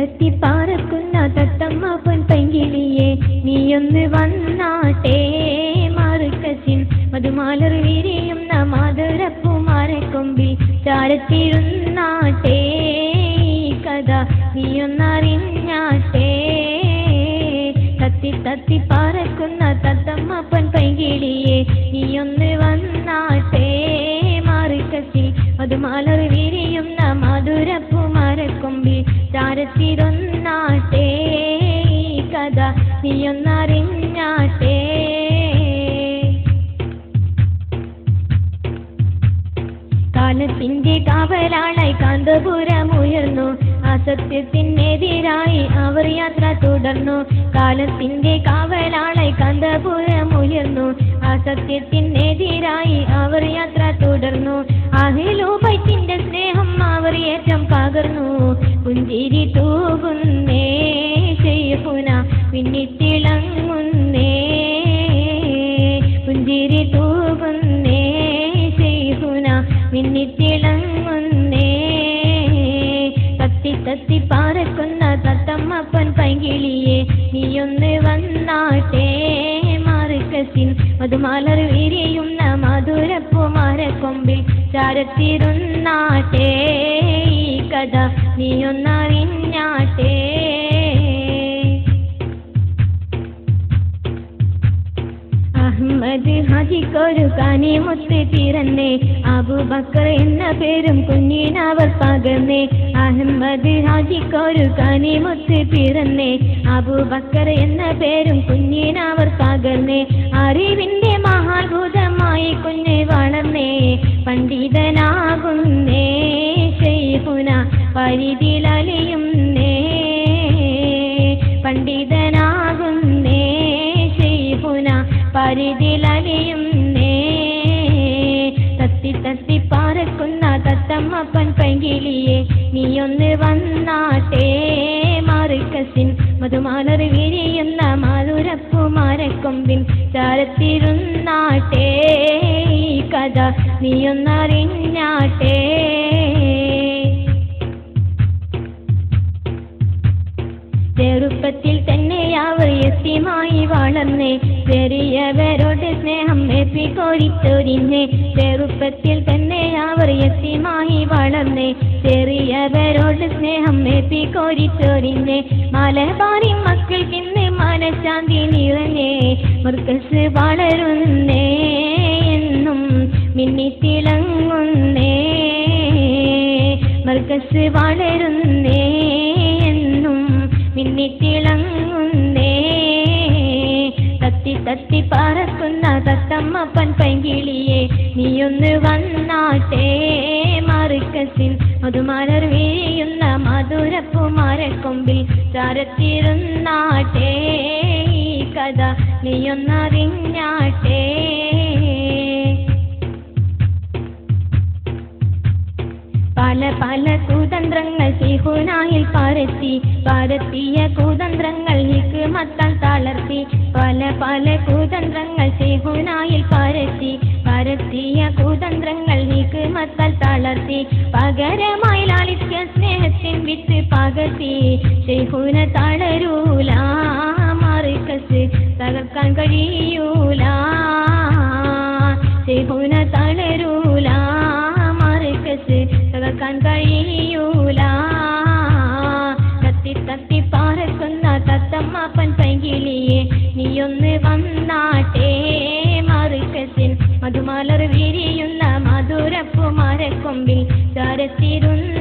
തത്തി പാറക്കുന്ന തത്തമ്മ പൊൻപൈങ്കിളിയെ നീയൊന്ന് വന്നാട്ടെ മറുക്കസിൻ മധുമാലർ വിരിയുന്ന മാതരപ്പുമാരക്കൊമ്പിൽ ചാരത്തിരുന്നാട്ടെ കഥ നീയൊന്നറിഞ്ഞാട്ടെ തത്തി തത്തി പാറക്കുന്ന തത്തമ്മ പൊൻപൈങ്കിളിയെ നീയൊന്ന് വന്നാട്ടെ മറുക്കസിൽ മധുമാലർ വിരിയുന്ന മാധുരപ്പുമാരക്കൊമ്പിൽ ചാരത്തിരുന്നാട്ടെ കഥ നീയൊന്നറിഞ്ഞാട്ടെ കാലത്തിന്റെ കാവലാളായി കാന്തപുരമുയർന്നു അസത്യത്തിനെതിരായി അവർ യാത്ര തുടർന്നു കാലത്തിന്റെ കാവലാളായി കാന്തപുരമുയർന്നു അസത്യത്തിനെതിരായി അവർ യാത്ര തുടർന്നു അഹ്ലു ബൈത്തിന്റെ സ്നേഹം അവർ ഏറ്റം പകർന്നു പുഞ്ചിരി തൂകുന്നേ ശൈഖുന പിന്നിത്തിളങ്ങുന്നേ പുഞ്ചിരി തൂകുന്നേ ശൈഖുന മിന്നിത്തിളങ്ങുന്നേ തത്തി തത്തി പാറക്കുന്ന തത്തമ്മ പൊൻപൈങ്കിളിയെ നീയൊന്ന് വന്നാട്ടെ മറുക്കസിൻ മധുമാലർ വിരിയുന്ന മാധുരപ്പുമാരക്കൊമ്പിൽ ചാരത്തിരുന്നാട്ടെ കഥ നീയൊന്നറിഞ്ഞാട്ടെ അഹ്മദ് ഹാജിക്കൊരു കനിമുത്ത് പിറന്നേ അബൂബക്കർ എന്ന പേരും കുഞ്ഞിനവർ പകർന്നേ അഹ്മദ് ഹാജിക്കൊരു കനിമുത്ത് പിറന്നേ അബൂബക്കർ എന്ന പേരും കുഞ്ഞിനവർ പകർന്നേ അറിവിന്റെ മഹാത്ഭുതമായി കുഞ്ഞ് വളർന്നേ പണ്ഡിതനാകുന്നേ ശൈഖുന പരിധിലലിയുന്നേ പണ്ഡിതനാകുന്നേ ശൈഖുന പരിധിലലിയുന്നേ തത്തി തത്തി പാറക്കുന്ന തത്തമ്മ പൊൻപൈങ്കിളിയെ നീയൊന്ന് വന്നാട്ടെ മറുക്കസിൻ മധുമാലർ വിരിയുന്ന മാധുരപ്പുമാരക്കൊമ്പിൽ ചാരത്തിരുന്നാട്ടെ കഥ നീയൊന്നറിഞ്ഞാട്ടെ ചെറുപ്പത്തിൽ തന്നെ അവർ യത്തീമായി വളർന്നേ ചെറിയവരോട് സ്നേഹം ഏപ്പിക്കോരിച്ചൊരിഞ്ഞേ ചെറുപ്പത്തിൽ തന്നെ അവർ യത്തീമായി വളർന്നേ ചെറിയവരോട് സ്നേഹം ഏപ്പിക്കോരിച്ചൊരിഞ്ഞേ മലബാറി മക്കൾക്കിന്ന് മനഃശാന്തി നിറഞ്ഞേ മർക്കസ് വളരുന്നേ എന്നും മിന്നിത്തിളങ്ങുന്നേ മർക്കസ് വളരുന്നേ എന്നും മിന്നിത്തിളങ്ങുന്നേ തത്തി തത്തി പറക്കുന്ന തത്തമ്മ പൊൻപൈങ്കിളിയെ നീയൊന്ന് വന്നാട്ടെ മറുക്കസിൻ മധുമാലർ വിരിയുന്ന മാധുരപ്പുമാരക്കൊമ്പിൽ ചാരത്തിരുന്നാട്ടെ കഥ നീയൊന്നറിഞ്ഞാട്ടെ പല പല കുതന്ത്രങ്ങൾ ശൈഖുനായിൽ പരത്തിയ കുതന്ത്രങ്ങൾ ഹിക്മത്താൽ തളർത്തി പല പല കുതന്ത്രങ്ങൾ ശൈഖുനായിൽ പരത്തിയ കുതന്ത്രങ്ങൾ ഹിക്മത്താൽ തളർത്തി പകരമായി ലാളിത്യ സ്നേഹത്തിൻ വിത്ത് പകർത്തി ശൈഖുന തളരൂല മറുക്കസ് തകർക്കാൻ കഴിയൂല ശൈഖുന തളരൂല മറുക്കസ് തകർക്കാൻ കഴിയൂല തത്തി തത്തി പാറക്കുന്ന തത്തമ്മ പൊൻപൈങ്കിളിയെ നീയൊന്ന് വന്നാട്ടെ മറുക്കസിൻ മധുമാലർ വിരിയുന്ന മാധുരപ്പുമാരക്കൊമ്പിൽ ചാരത്തിരുന്ന